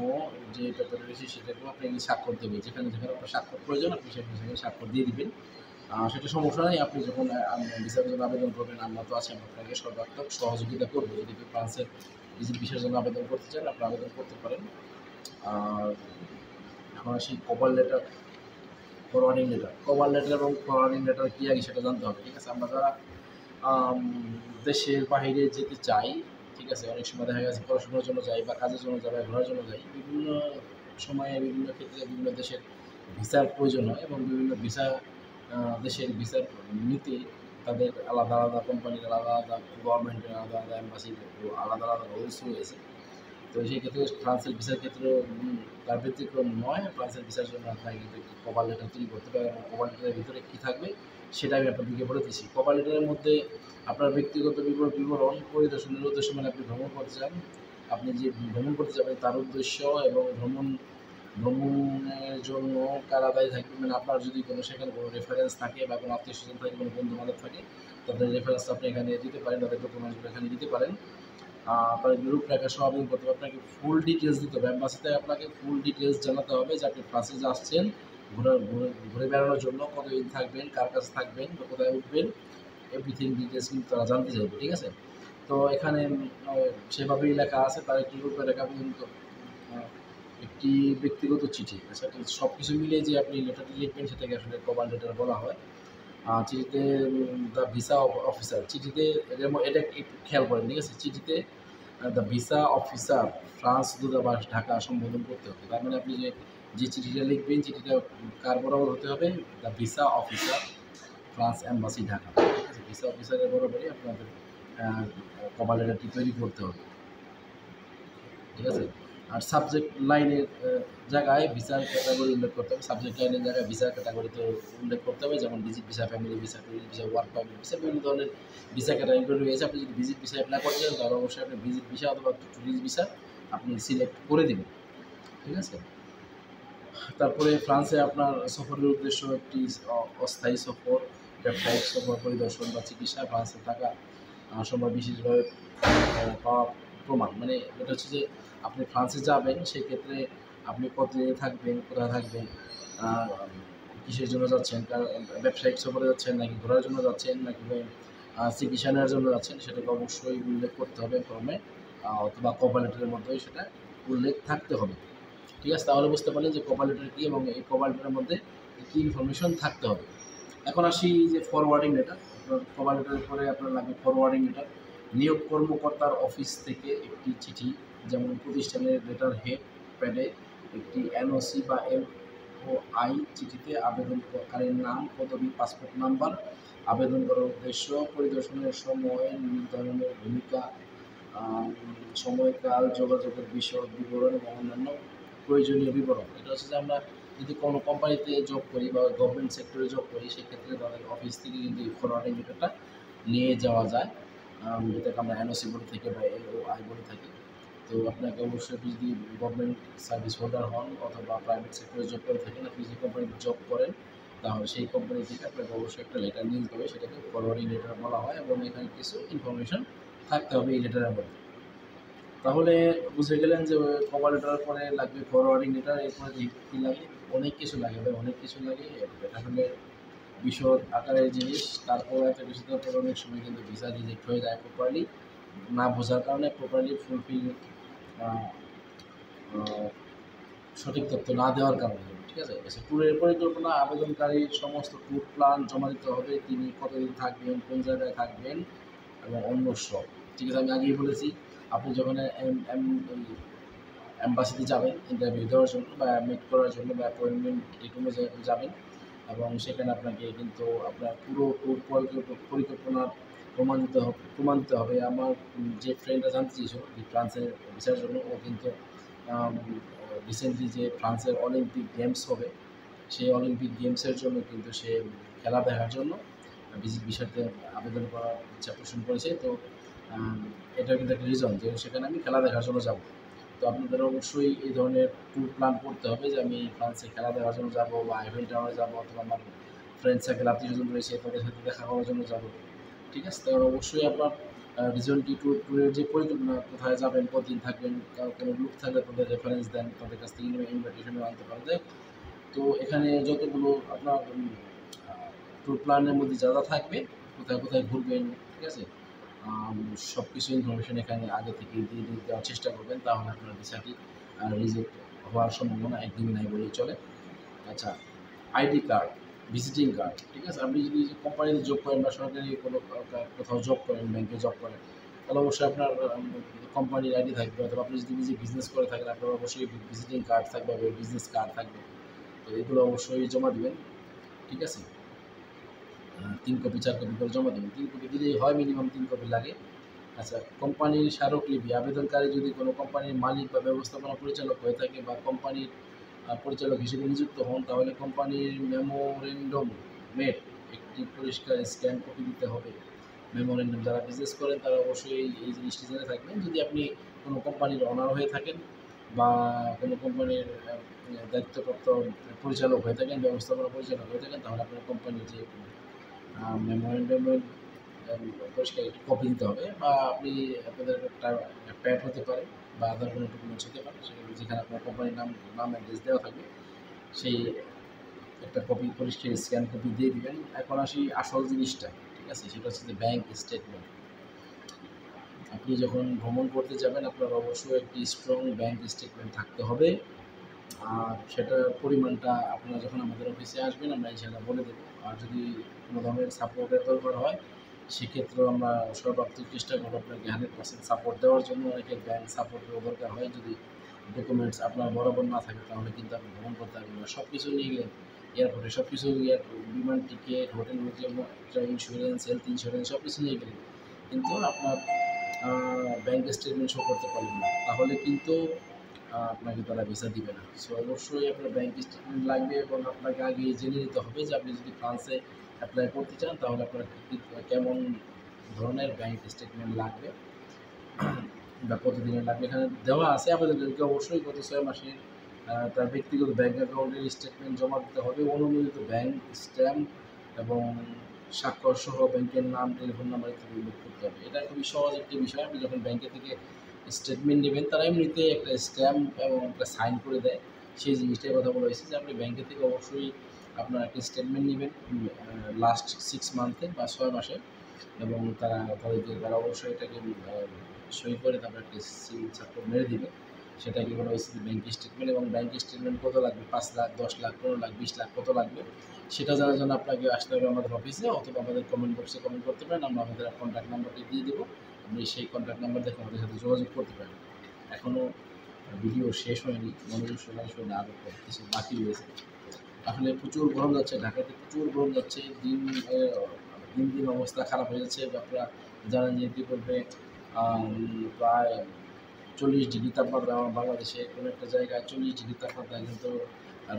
যে পেপার রয়েছে সেটাকেও আপনি স্বাক্ষর দেবেন। যেখানে আপনার স্বাক্ষর প্রয়োজন আপনি সেখানে স্বাক্ষর দিয়ে দিবেন। সেটা সমস্যা নেই। আপনি যখন ভিসার জন্য আবেদন করবেন, আমরা তো আছি, আমরা আপনাকে সর্বাত্মক সহযোগিতা করবো। যদি কেউ ফ্রান্সের ভিসার জন্য আবেদন করতে চান, আপনি আবেদন করতে পারেন। আর এখন আসি cover letter, forwarding letter. Cover letter এবং ফরওয়ার্ডিং লেটার কী আগে সেটা জানতে হবে, ঠিক আছে? আমরা যারা দেশের বাইরে যেতে চাই, ঠিক আছে, অনেক সময় দেখা গেছে পড়াশোনার জন্য যাই বা কাজের জন্য যাই বা ঘোরার জন্য যাই, বিভিন্ন সময়ে বিভিন্ন ক্ষেত্রে বিভিন্ন দেশের ভিসার প্রয়োজন হয় এবং বিভিন্ন দেশের ভিসার নিতে তাদের আলাদা আলাদা কোম্পানির আলাদা আলাদা, গভর্নমেন্টের আলাদা আলাদা, এম্বাসির আলাদা আলাদা রুলস রয়েছে। তো সেই ক্ষেত্রে ফ্রান্সের ভিসার ক্ষেত্রে তার ব্যতিক্রম নয়। ফ্রান্সের ভিসার জন্য আপনাকে কিন্তু একটি কভার লেটার তৈরি করতে হবে এবং কভার লেটারের ভিতরে কী থাকবে সেটা আমি আপনাদেরকে বলে দিচ্ছি। কভার লেটারের মধ্যে আপনার ব্যক্তিগত বিবরণ, পরিদর্শনের উদ্দেশ্য, মানে আপনি ভ্রমণ করতে চান, আপনি যে ভ্রমণ করতে যাবেন তার উদ্দেশ্য এবং ভ্রমণের জন্য কারা দায়ী থাকবে, মানে আপনার যদি কোনো সেখানে কোনো রেফারেন্স থাকে বা কোনো আত্মীয়-স্বজন থাকে, কোনো বন্ধু-বান্ধব থাকে, তাদের রেফারেন্সটা আপনি এখানে দিতে পারেন, তাদের ডকুমেন্টসগুলো এখানে দিতে পারেন। তার রূপরেখা সহ আবেদন করতে হবে। আপনাকে ফুল ডিটেলস দিতে হবে। এম্বাসিতে আপনাকে ফুল ডিটেলস জানাতে হবে যে আপনি ফ্রান্সে যে আসছেন ঘুরে বেড়ানোর জন্য, কতদিন থাকবেন, কার কাছে থাকবেন বা কোথায় উঠবেন, এভরিথিং ডিটেলস কিন্তু তারা জানতে চাইবে, ঠিক আছে? তো এখানে সেভাবেই লেখা আছে। তার একটি রূপরেখা পর্যন্ত একটি ব্যক্তিগত চিঠি, আচ্ছা, সব কিছু মিলিয়ে যে আপনি লেটারটি লিখবেন সেটাকে আসলে কভার লেটার বলা হয়। চিঠিতে দ্য ভিসা অফিসার, চিঠিতে এটা একটু খেয়াল করেন, ঠিক আছে? চিঠিতে দ্য ভিসা অফিসার ফ্রান্স দূতাবাস ঢাকা সম্বোধন করতে হবে। তার মানে আপনি যে চিঠিটা লিখবেন, চিঠিটা কার বরাবর হতে হবে? The visa officer France embassy Dhaka, ঠিক আছে? ভিসা অফিসারের বরাবরই আপনাদের কভার লেটারটি তৈরি করতে হবে, ঠিক আছে? আর সাবজেক্ট লাইনের জায়গায় ভিসার ক্যাটাগরি উল্লেখ করতে হবে। সাবজেক্ট লাইনের জায়গায় ভিসার ক্যাটাগরি তো উল্লেখ করতে হবে, যেমন visit visa, family visa, tourist visa, work permit visa, বিভিন্ন ধরনের ভিসা ক্যাটাগরি রয়েছে। আপনি যদি ভিজিট ভিসা অ্যাপ্লাই করতে চান তাহলে অবশ্যই আপনি ভিজিট ভিসা অথবা ট্যুরিস্ট ভিসা আপনি সিলেক্ট করে দেবেন, ঠিক আছে? তারপরে ফ্রান্সে আপনার সফরের উদ্দেশ্য একটি অস্থায়ী সফর, ব্যবসায়িক সফর, পরিদর্শন বা চিকিৎসা, ফ্রান্সে থাকা সময় বিশেষভাবে পাওয়া প্রমাণ, মানে এটা হচ্ছে যে আপনি ফ্রান্সে যাবেন, সেক্ষেত্রে আপনি কতদিন থাকবেন, কোথায় থাকবেন, কিসের জন্য যাচ্ছেন, ব্যবসায়িক সফরে যাচ্ছেন নাকি ঘোরার জন্য যাচ্ছেন নাকি চিকিৎসা নেওয়ার জন্য যাচ্ছেন, সেটাকে অবশ্যই উল্লেখ করতে হবে ফর্মে, অথবা কভার লেটারের মধ্যেই সেটা উল্লেখ থাকতে হবে, ঠিক আছে? তাহলে বুঝতে পারলেন যে কভার লেটার কী এবং এই কভার লেটারের মধ্যে কী ইনফরমেশন থাকতে হবে। এখন আসি যে ফরওয়ার্ডিং লেটার। আপনার কভার লেটারের পরে আপনার লাগবে ফরওয়ার্ডিং লেটার। নিয়োগ কর্মকর্তার অফিস থেকে একটি চিঠি, যেমন প্রতিষ্ঠানের লেটার হেড প্যাডে একটি এনওসি বা এমওআই, চিঠিতে আবেদনকারীর নাম, পদবি, পাসপোর্ট নাম্বার, আবেদন করার উদ্দেশ্য, পরিদর্শনের সময় নির্ধারণের ভূমিকা, সময়কাল, যোগাযোগের বিষয় বিবরণ এবং অন্যান্য প্রয়োজনীয় বিবরণ। এটা হচ্ছে যে আমরা যদি কোনো কোম্পানিতে জব করি বা গভর্নমেন্ট সেক্টরে জব করি, সেক্ষেত্রে তাদের অফিস থেকে কিন্তু এই ফরওয়ার্ডিং লেটারটা নিয়ে যাওয়া যায়, যেটাকে আমরা এনওসি বলে থাকি বা এলওআই বলে থাকি। তো আপনাকে অবশ্যই যদি গভর্নমেন্ট সার্ভিস হোল্ডার হন অথবা প্রাইভেট সেক্টরে জব করে থাকেন, আপনি যে কোম্পানিতে জব করেন, তাহলে সেই কোম্পানি থেকে আপনাকে অবশ্যই একটা লেটার নিয়ে যেতে হবে, সেটাকে ফরওয়ার্ডিং লেটার বলা হয় এবং এখানে কিছু ইনফরমেশন থাকতে হবে এই লেটারের মধ্যে। তাহলে বুঝে গেলেন যে কভার লেটারের পরে লাগবে ফরওয়ার্ডিং লেটার, এরপরে কী লাগে? অনেক কিছু লাগে ভাই, অনেক কিছু লাগে। এটা আসলে বিশদ আকারের জিনিস, তারপর এত কিছু তারপর অনেক সময় কিন্তু ভিসা রিজেক্ট হয়ে যায় প্রপারলি না বোঝার কারণে, প্রপারলি ফুলফিল সঠিক তথ্য না দেওয়ার কারণে। ঠিক আছে, ট্যুরের পরিকল্পনা আবেদনকারীর সমস্ত ট্যুর প্ল্যান জমা দিতে হবে, তিনি কতদিন থাকবেন, কোন জায়গায় থাকবেন এবং অন্য সব। ঠিক আছে, আমি আগেই বলেছি আপনি যখন অ্যাম্বাসিতে যাবেন ইন্টারভিউ দেওয়ার জন্য বা মিট করার জন্য বা অ্যাপয়েন্টমেন্ট কোনো জায়গায় যাবেন, এবং সেখানে আপনাকে কিন্তু আপনার পুরো ট্যুর পরিকল্পনার প্রমাণ দিতে হবে। আমার যে ফ্রেন্ডরা জানতে চেয়েছিল ফ্রান্সের ভিসার জন্য, ও কিন্তু রিসেন্টলি যে ফ্রান্সের অলিম্পিক গেমস হবে, সেই অলিম্পিক গেমসের জন্য কিন্তু সে খেলা দেখার জন্য ভিজিট ভিসাতে আবেদন করার ইচ্ছা পোষণ করেছে। তো এটা কিন্তু একটা রিজন যে সেখানে আমি খেলা দেখার জন্য যাব। তো আপনাদের অবশ্যই এই ধরনের ট্যুর প্ল্যান করতে হবে যে আমি ফ্রান্সে খেলা দেখার জন্য যাব বা আইফেল টাওয়ারে যাব, অথবা আমার ফ্রেন্ড সার্কেল আত্মীয়স্বজন রয়েছে তাদের সাথে দেখা করার জন্য যাব। ঠিক আছে, তো অবশ্যই আপনার রিজনটি ট্যুরের যে পরিকল্পনা, কোথায় যাবেন, কতদিন থাকবেন, কোনো গ্রুপ থাকলে তাদের রেফারেন্স দেন, তাদের কাছ থেকে ইনভাইটেশনও আনতে পারবে। তো এখানে যতগুলো আপনার ট্যুর প্ল্যানের মধ্যে যা যা থাকবে, কোথায় কোথায় ঘুরবেন, ঠিক আছে, সব কিছু ইনফরমেশন এখানে আগে থেকে দিয়ে দেওয়ার চেষ্টা করবেন, তাহলে আপনার ভিসাটি রিজেক্ট হওয়ার সম্ভাবনা একদমই নাই বলেই চলে। আচ্ছা, আইডি কার্ড, ভিজিটিং কার্ড, ঠিক আছে, আপনি যদি কোম্পানিতে জব করেন বা সরকারি কোনো কোথাও জব করেন, ব্যাংকে জব করেন, তাহলে অবশ্যই আপনার কোম্পানির আইডি থাকবে, অথবা আপনি যদি নিজে বিজনেস করে থাকেন আপনার অবশ্যই ভিজিটিং কার্ড থাকবে, বিজনেস কার্ড থাকবে। তো এগুলো অবশ্যই জমা দেবেন। ঠিক আছে, 3 কপি 4 কপি করে জমা দেবেন। 3 কপি দিলেই হয়, মিনিমাম 3 কপি লাগে। আচ্ছা, কোম্পানির স্মারকলিপি, আবেদনকারী যদি কোনো কোম্পানির মালিক বা ব্যবস্থাপনা পরিচালক হয়ে থাকে বা কোম্পানির পরিচালক হিসেবে নিযুক্ত হন, তাহলে কোম্পানির মেমোরেন্ডম মেড একটি পরিষ্কার স্ক্যান কপি দিতে হবে। মেমোরেন্ডম, যারা বিজনেস করেন তারা অবশ্যই এই জিনিসটি জেনে থাকবেন। যদি আপনি কোনো কোম্পানির অনার হয়ে থাকেন বা কোনো কোম্পানির দায়িত্বপ্রাপ্ত পরিচালক হয়ে থাকেন, ব্যবস্থাপনা পরিচালক হয়ে থাকেন, তাহলে আপনার কোম্পানির যে মেমোরেন্ডামের পরিষ্কার একটি কপি দিতে হবে, বা আপনি আপনাদের একটা প্যাড হতে পারে বা আদার কোনো ডকুমেন্টস হতে পারে, সেগুলো যেখানে আপনার কোম্পানির নাম অ্যাড্রেস দেওয়া থাকবে, সেই একটা কপি পরিষ্কার স্ক্যান কপি দিয়ে দিবেন। এখন আসি আসল জিনিসটা, ঠিক আছে, সেটা হচ্ছে যে ব্যাংক স্টেটমেন্ট। আপনি যখন ভ্রমণ করতে যাবেন আপনার অবশ্যই একটি স্ট্রং ব্যাংক স্টেটমেন্ট থাকতে হবে, আর সেটার পরিমাণটা আপনারা যখন আমাদের অফিসে আসবেন আমরা ইনশাআল্লাহ বলে দেবো। আর যদি কোনো ধরনের সাপোর্টের দরকার হয় সেক্ষেত্রেও আমরা সর্বাত্মক চেষ্টা করবো আপনাকে 100% সাপোর্ট দেওয়ার জন্য। অনেকের ব্যাংক সাপোর্টেরও দরকার হয়, যদি ডকুমেন্টস আপনার বরাবর না থাকে তাহলে কিন্তু আপনি ভ্রমণ করতে পারবেন না। সব কিছু নিয়ে গেলেন এয়ারপোর্টে, সব কিছু বিমান ticket, hotel insurance, health insurance সব কিছু নিয়ে গেলেন, কিন্তু আপনার ব্যাংক স্টেটমেন্ট শো করতে পারলেন না, তাহলে কিন্তু আপনাকে তারা ভিসা দিবে না। সো অবশ্যই আপনার ব্যাংক স্টেটমেন্ট লাগবে, এবং আপনাকে আগে জেনে নিতে হবে যে আপনি যদি ফ্রান্সে অ্যাপ্লাই করতে চান তাহলে আপনার কেমন ধরনের ব্যাংক স্টেটমেন্ট লাগবে বা কতদিনের লাগবে। এখানে দেওয়া আছে আপনাদেরকে অবশ্যই গত 6 মাসের তার ব্যক্তিগত ব্যাংক অ্যাকাউন্টের স্টেটমেন্ট জমা দিতে হবে, অনুমোদিত ব্যাংক স্ট্যাম্প এবং স্বাক্ষর সহ ব্যাংকের নাম, টেলিফোন নাম্বার ইত্যাদি উল্লেখ করতে হবে। এটা খুবই সহজ একটি বিষয়। আপনি যখন ব্যাংকে থেকে স্টেটমেন্ট নেবেন তারা এমনিতে একটা স্ট্যাম্প এবং একটা সাইন করে দেয়, সেই জিনিসটাই কথা বলা হয়েছে যে আপনি ব্যাংকে থেকে অবশ্যই আপনার একটা স্টেটমেন্ট নেবেন লাস্ট 6 মান্থের বা 6 মাসের, এবং তারা অবশ্যই এটাকে সই করে তারপর একটা সিল সার্কেল মেরে দিবে, সেটাকে বলা হয়েছে ব্যাংক স্টেটমেন্ট। এবং ব্যাংক স্টেটমেন্ট কত লাগবে, 5 লাখ, 10 লাখ, 15 লাখ, 20 লাখ কত লাগবে সেটা জানার জন্য আপনাকে আসতে হবে আমাদের অফিসে, অথবা আমাদের কমেন্ট বক্সে কমেন্ট করতে পারেন, আমরা আমাদের কন্ট্যাক্ট নাম্বারটি দিয়ে দেবো, আপনি সেই কন্ট্যাক্ট নাম্বার দেখে আমাদের সাথে যোগাযোগ করতে পারেন। এখনও ভিডিও শেষ হয়নি, মনোযোগ সহকারে আরও কিছু বাকি রয়েছে। আসলে প্রচুর গরম যাচ্ছে, ঢাকাতে প্রচুর গরম যাচ্ছে, দিন দিন অবস্থা খারাপ হয়ে যাচ্ছে। আপনারা জানেন যে ইতিপূর্বে প্রায় 40 ডিগ্রি তাপমাত্রা আমার বাংলাদেশে কোনো একটা জায়গায় 40 ডিগ্রি তাপমাত্রা কিন্তু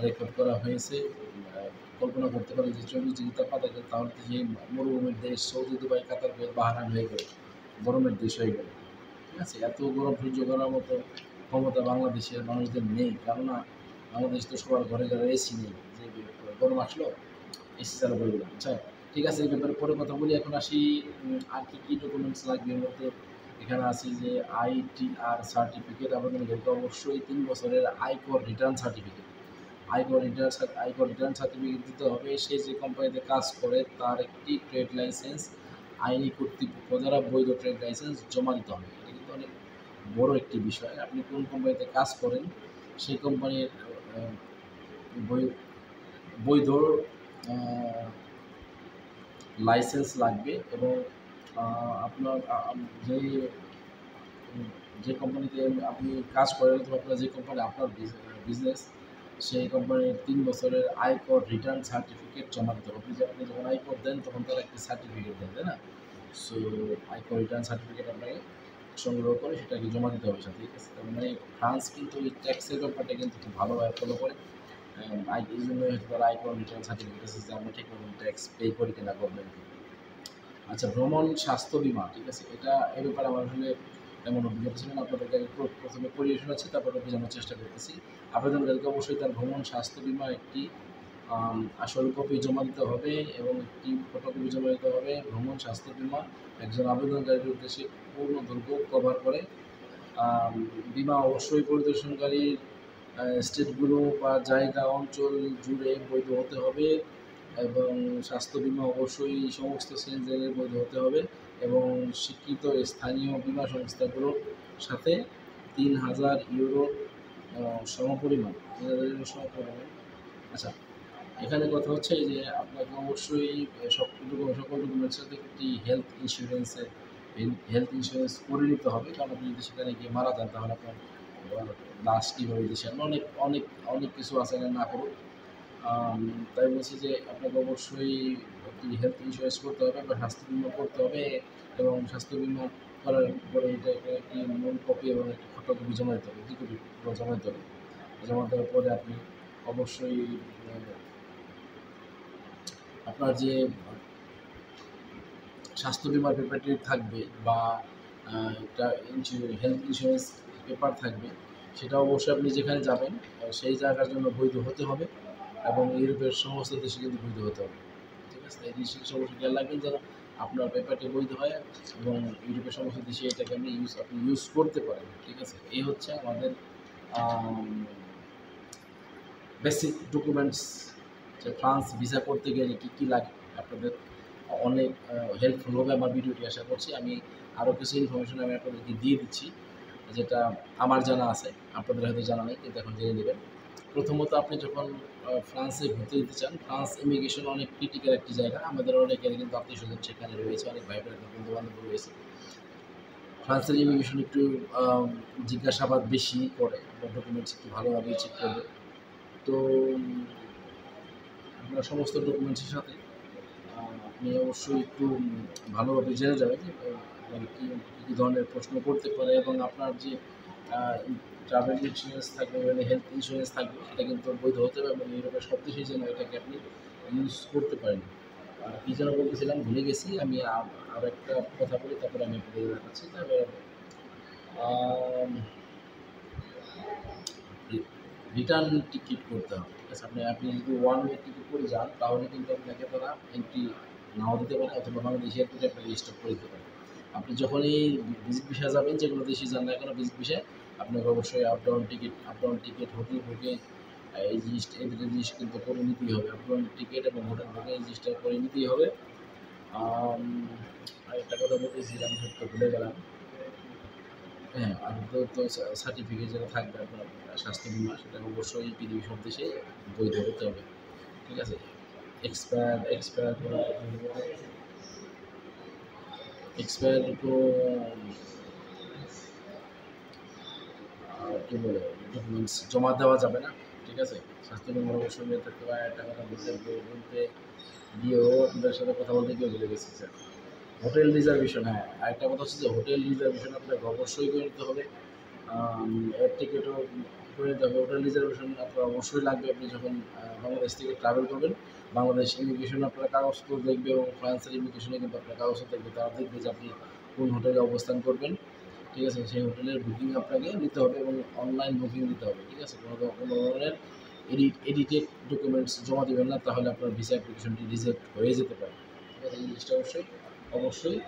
রেকর্ড করা হয়েছে। কল্পনা করতে পারি যে 40 ডিগ্রি তাপমাত্রা, তাহলে সেই মরুভূমির দেশ সৌদি, দুবাই, কাতার, কুয়েত, বাহরাইন হয়ে গেল, গরমের দেশ হয়ে গেল। ঠিক আছে, এত গরম সহ্য করার মতো ক্ষমতা বাংলাদেশের মানুষদের নেই, কেননা বাংলাদেশ তো সবার ঘরে ঘরে এসি নেই, যে গরম আসলো এসি চালু করে দিলাম। আচ্ছা, ঠিক আছে, এই ব্যাপারে পরে কথা বলি। এখন আসি আর কী ডকুমেন্টস লাগবে। এর মধ্যে এখানে আছে যে ITR সার্টিফিকেট, আবেদনকারীকে অবশ্যই 3 বছরের আয়কর রিটার্ন সার্টিফিকেট, আয়কর রিটার্ন সার্টিফিকেট দিতে হবে। সে যে কোম্পানিতে কাজ করে তার একটি ট্রেড লাইসেন্স আইনি কর্তৃপক্ষ দ্বারা বৈধ ট্রেড লাইসেন্স জমা দিতে হবে। এটা কিন্তু অনেক বড় একটি বিষয়। আপনি কোন কোম্পানিতে কাজ করেন সেই কোম্পানির বৈধ লাইসেন্স লাগবে এবং আপনার যে যে কোম্পানিতে আপনি কাজ করেন অথবা আপনার যে কোম্পানি আপনার বিজনেস সেই কোম্পানির 3 বছরের আয়কর রিটার্ন সার্টিফিকেট জমা দিতে হবে। আপনি যখন আয়কর দেন তখন তারা একটি সার্টিফিকেট দেন, তাই না? সো আয়কর রিটার্ন সার্টিফিকেট আপনাকে সংগ্রহ করে সেটাকে জমা দিতে হবে সাথে, ঠিক আছে? তার মানে ফ্রান্স কিন্তু এই ট্যাক্সের ব্যাপারটা কিন্তু খুব ভালোভাবে ফলো করে। এই জন্য হয়তো তারা আয়কর রিটার্ন সার্টিফিকেট আছে যে আমরা ঠিক মতন ট্যাক্স পে করি কিনা গভর্নমেন্টকে। আচ্ছা, ভ্রমণ স্বাস্থ্য বিমা, ঠিক আছে? এ ব্যাপারে আমার আসলে তেমন অভিজ্ঞতা ছিল না। আপনাদেরকে আগে প্রথমে পড়িয়ে শোনাচ্ছি, তারপরে বোঝানোর চেষ্টা করতেছি। আবেদনকারীকে অবশ্যই তার ভ্রমণ স্বাস্থ্য বিমা একটি আসল কপি জমা দিতে হবে এবং একটি ফটোকপি জমা দিতে হবে। ভ্রমণ স্বাস্থ্য বিমা একজন আবেদনকারীর উদ্দেশ্যে পূর্ণ দৈর্ঘ্য কভার করে। বিমা অবশ্যই পরিদর্শনকারীর স্টেটগুলো বা জায়গা অঞ্চল জুড়ে বৈধ হতে হবে এবং স্বাস্থ্য বিমা অবশ্যই সমস্ত সেন্সারের বৈধ হতে হবে এবং স্বীকৃত স্থানীয় বিমা সংস্থাগুলোর সাথে 3000 ইউরো সমপরিমাণ 3000 ইউরো সমপরিমাণ। আচ্ছা, এখানে কথা হচ্ছে যে আপনাকে অবশ্যই সকল ডকুমেন্টের সাথে একটি হেলথ ইন্স্যুরেন্স করে নিতে হবে, কারণ আপনি যদি সেখানে গিয়ে মারা যান তাহলে আপনার লাশ কীভাবে দেশে অনেক অনেক অনেক কিছু আছে না করুক। তাই বলছি যে আপনাকে অবশ্যই একটি হেলথ ইন্স্যুরেন্স করতে হবে বা স্বাস্থ্য বিমা করতে হবে এবং স্বাস্থ্য বিমা করার পরে এটাকে একটি মূল কপি এবং একটি ফটোকপি জমা দিতে হবে, 2 কপি জমা দিতে হবে। জমা দেওয়ার পরে আপনি অবশ্যই আপনার যে স্বাস্থ্য বিমার পেপারটি থাকবে বা একটা হেলথ ইন্স্যুরেন্স পেপার থাকবে, সেটা অবশ্যই আপনি যেখানে যাবেন সেই জায়গার জন্য বৈধ হতে হবে এবং ইউরোপের সমস্ত দেশে কিন্তু বৈধ হতে হবে, ঠিক আছে? এই জিনিসটা অবশ্যই খেয়াল রাখবেন যেন আপনার পেপারটি বৈধ হয় এবং ইউরোপের সমস্ত দেশে এটাকে আপনি ইউজ করতে পারেন, ঠিক আছে? এই হচ্ছে আমাদের বেসিক ডকুমেন্টস। যে ফ্রান্স ভিসা করতে গেলে কী কী লাগে আপনাদের অনেক হেল্পফুল হবে আমার ভিডিওটি, আশা করছি। আমি আরও কিছু ইনফরমেশন আমি আপনাদেরকে দিয়ে দিচ্ছি যেটা আমার জানা আছে, আপনাদের হয়তো জানা নেই, কিন্তু এখন জেনে নেবেন। প্রথমত আপনি যখন ফ্রান্সে ঘুরতে যেতে চান, ফ্রান্স ইমিগ্রেশন অনেক ক্রিটিক্যাল একটি জায়গা। আমাদের অনেকের কিন্তু আত্মীয়স্বজন সেখানে রয়েছে, অনেক ভাই বোনেরা বন্ধুবান্ধব রয়েছে। ফ্রান্সের ইমিগ্রেশন একটু জিজ্ঞাসাবাদ বেশি করে, আপনার ডকুমেন্টস একটু ভালোভাবে চেক করবে। তো আপনার সমস্ত ডকুমেন্টসের সাথে আপনি অবশ্যই একটু ভালোভাবে জেনে যাবেন যে কী কী ধরনের প্রশ্ন করতে পারে এবং আপনার যে ট্রাভেল ইন্স্যুরেন্স থাকবে মানে হেলথ ইন্স্যুরেন্স থাকবে সেটা কিন্তু বৈধ হতে হবে এবং ইউরোপের সব দেশেই যেন এটাকে আপনি ইউজ করতে পারেন। কী যেন বলতেছিলাম ভুলে গেছি, আমি আর একটা কথা বলি তারপরে আমি আপনাদের দেখাচ্ছি। তারপরে রিটার্ন টিকিট করতে হবে, ঠিক আছে? আপনি যদি ওয়ান ওয়ে টিকিট করে যান তাহলে কিন্তু আপনাকে তারা এন্ট্রি নাও দিতে পারে অথবা বাংলাদেশি এয়ারপোর্টে আপনাকে স্টপ করে দিতে পারে। আপনি যখনই ভিজিট ভিসা যাবেন, যেগুলো দেশে যান না কেন ভিজিট ভিসায়, আপনাকে অবশ্যই up down ticket, hotel booking, এই দুটো জিনিস কিন্তু করে নিতেই হবে। আপ ডাউন টিকিট এবং হোটেল বুকিং এই জিনিসটা করে নিতেই হবে। আরেকটা কথা বলতেছিলাম, সত্য ভুলে গেলাম। হ্যাঁ, আর তো সার্টিফিকেট যেটা থাকবে আপনার স্বাস্থ্য বিমা, সেটা অবশ্যই পৃথিবীর সব দেশে বৈধ হতে হবে, ঠিক আছে? এক্সপায়ার কোনো কী বলে ডকুমেন্টস জমা দেওয়া যাবে না, ঠিক আছে? স্বাস্থ্য বিমার অবশ্যই নিয়ে থাকতে হবে। একটা কথা বলতে গিয়েও আপনাদের সাথে কথা বলতে গিয়ে ভুলে গেছি স্যার, হোটেল রিজার্ভেশন। হ্যাঁ, আরেকটা কথা হচ্ছে যে হোটেল রিজার্ভেশন আপনাকে অবশ্যই করে নিতে হবে। এয়ার টিকিটও করে নিতে হবে। হোটেল রিজার্ভেশন আপনার অবশ্যই লাগবে আপনি যখন বাংলাদেশ থেকে ট্রাভেল করবেন। বাংলাদেশ ইমিগ্রেশন আপনার কাগজপত্র দেখবে এবং ফ্রান্সের ইমিগ্রেশনে কিন্তু আপনার কাগজপত্র দেখবে, তারা দেখবে যে আপনি কোন হোটেলে অবস্থান করবেন, ঠিক আছে? সেই হোটেলের বুকিং আপনাকে নিতে হবে এবং অনলাইন বুকিং দিতে হবে, ঠিক আছে? কোনো ধরনের এডিটেড ডকুমেন্টস জমা দেবেন না, তাহলে আপনার ভিসা অ্যাপ্লিকেশনটি রিজেক্ট হয়ে যেতে পারে, ঠিক আছে? এই জিনিসটা অবশ্যই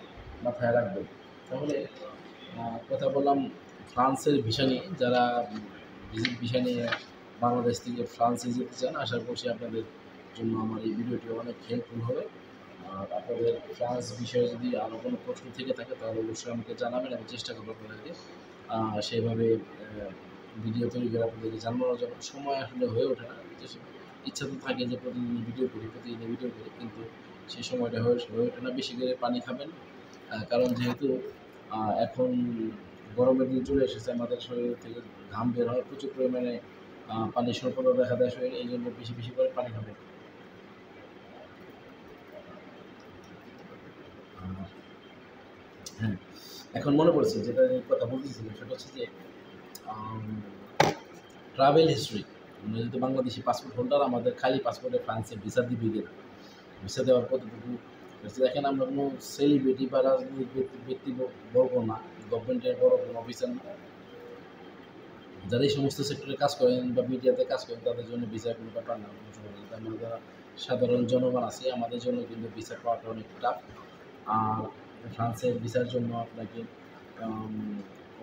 মাথায় রাখবেন। তাহলে কথা বললাম ফ্রান্সের ভিসা নিয়ে, যারা ভিসা নিয়ে বাংলাদেশ থেকে ফ্রান্সে যেতে চান, আশা করছি আপনাদের জন্য আমার এই ভিডিওটি অনেক হেল্পফুল হবে। আর আপনাদের ফ্রান্স বিষয়ে যদি আরও কোনো প্রশ্ন থেকে থাকে তাহলে অবশ্যই আমাকে জানাবেন, আমি চেষ্টা করবো আপনাদেরকে সেইভাবে ভিডিও তৈরি করে আপনাদেরকে জানানোর জন্য। সময় আসলে হয়ে ওঠে না, ইচ্ছা তো থাকে যে প্রতিদিন ভিডিও করি, কিন্তু সেই সময়টা হয়ে ওঠে না। বেশি করে পানি খাবেন, কারণ যেহেতু এখন গরমের দিন চলে এসেছে, আমাদের শরীর থেকে ঘাম বের হয় প্রচুর পরিমাণে, পানি স্বল্পতা দেখা দেয় শরীরে, এই জন্য বেশি বেশি করে পানি খাবেন। হ্যাঁ, এখন মনে পড়ছে যেটা নিয়ে কথা বলতেছিলাম, সেটা হচ্ছে যে ট্রাভেল হিস্ট্রি। আমরা যেহেতু বাংলাদেশি পাসপোর্ট হোল্ডার, আমাদের খালি পাসপোর্টে ফ্রান্সে ভিসা দিবে কিনা, ভিসা দেওয়ার কতটুকু দেখেন। আমরা কোনো সেলিব্রিটি বা রাজনৈতিক ব্যক্তিবর্গ না, গভর্নমেন্টের বড় কোনো অফিসার না, যারা এই সমস্ত সেক্টরে কাজ করেন বা মিডিয়াতে কাজ করেন তাদের জন্য ভিসার কোনো ব্যাপার না। আমরা যারা সাধারণ জনগণ আছে, আমাদের জন্য কিন্তু ভিসা পাওয়াটা অনেক টাফ। আর ফ্রান্সের ভিসার জন্য আপনাকে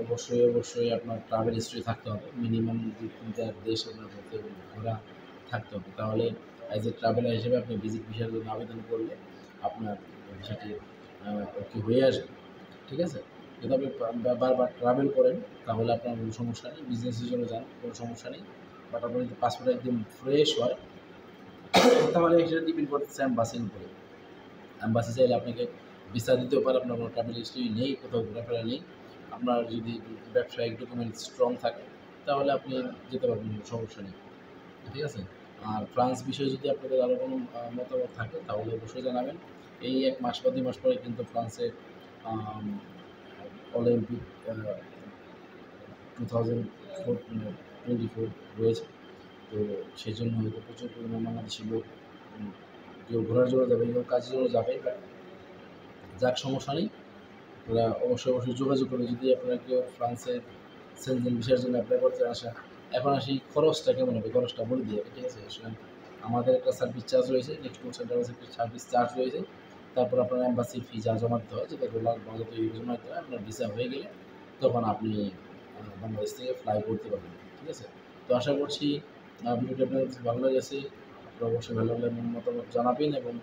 অবশ্যই আপনার ট্রাভেল হিস্ট্রি থাকতে হবে, মিনিমাম 2-3টা দেশ আপনার মধ্যে ঘোরা থাকতে হবে। তাহলে অ্যাজ এ ট্রাভেলার হিসেবে আপনি ভিজিট ভিসার জন্য আবেদন করলে আপনার ভিসাটি ওকে হয়ে আসবে, ঠিক আছে? যদি আপনি বারবার ট্রাভেল করেন তাহলে আপনার কোনো সমস্যা নেই, বিজনেসের জন্য যান কোনো সমস্যা নেই। বাট আপনার যদি পাসপোর্ট একদম ফ্রেশ হয় তাহলে সেটা ডিপেন্ড করতেছে অ্যাম্বাসির উপরে। অ্যাম্বাসি চাইলে আপনাকে ভিসা দিতেও পারে, আপনার কোনো ট্রাভেল হিস্ট্রি নেই, কোথাও ঘোরাফেরা নেই, আপনার যদি ব্যবসায়িক ডকুমেন্ট স্ট্রং থাকে তাহলে আপনি যেতে পারবেন, কোনো সমস্যা নেই, ঠিক আছে? আর ফ্রান্স বিষয়ে যদি আপনাদের আরও কোনো মতামত থাকে তাহলে অবশ্যই জানাবেন। এই 1 মাস বা 2 মাস পরে কিন্তু ফ্রান্সে অলিম্পিক 2024 রয়েছে। তো সেই জন্য হয়তো প্রচুর পরিমাণ বাংলাদেশি লোক কেউ ঘোরার জন্য যাবে, কেউ কাজের জন্য যাবে। যাক, সমস্যা নেই, ওরা অবশ্যই যোগাযোগ করে। যদি আপনারা কেউ ফ্রান্সের সেনজেন ভিসার জন্য অ্যাপ্লাই করতে আসা, এখন আসি খরচটা কেমন হবে, খরচটা বলে দিয়ে, ঠিক আছে? আসলে আমাদের একটা সার্ভিস চার্জ রয়েছে, নেক্সট সেন্টার একটা সার্ভিস চার্জ রয়েছে, তারপর আপনার অ্যাম্বাসি ফি যা জমা দিতে হয়, যেটা ডলার বা যত ইউরো জমা দিতে হয়, আপনার ভিসা হয়ে গেলে তখন আপনি বাংলাদেশ থেকে ফ্লাই করতে পারবেন, ঠিক আছে? তো আশা করছি ভিডিওটি আপনার কাছে ভালো লেগেছে। আপনারা অবশ্যই ভালো লাগলে মতামত জানাবেন এবং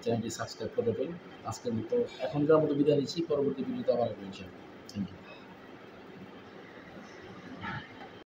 চ্যানেলটি সাবস্ক্রাইব করে দেবেন। আজকের মতো এখনকার মতো বিদায় নিচ্ছি, পরবর্তী ভিডিওতে আবার আসবো ইনশাআল্লাহ।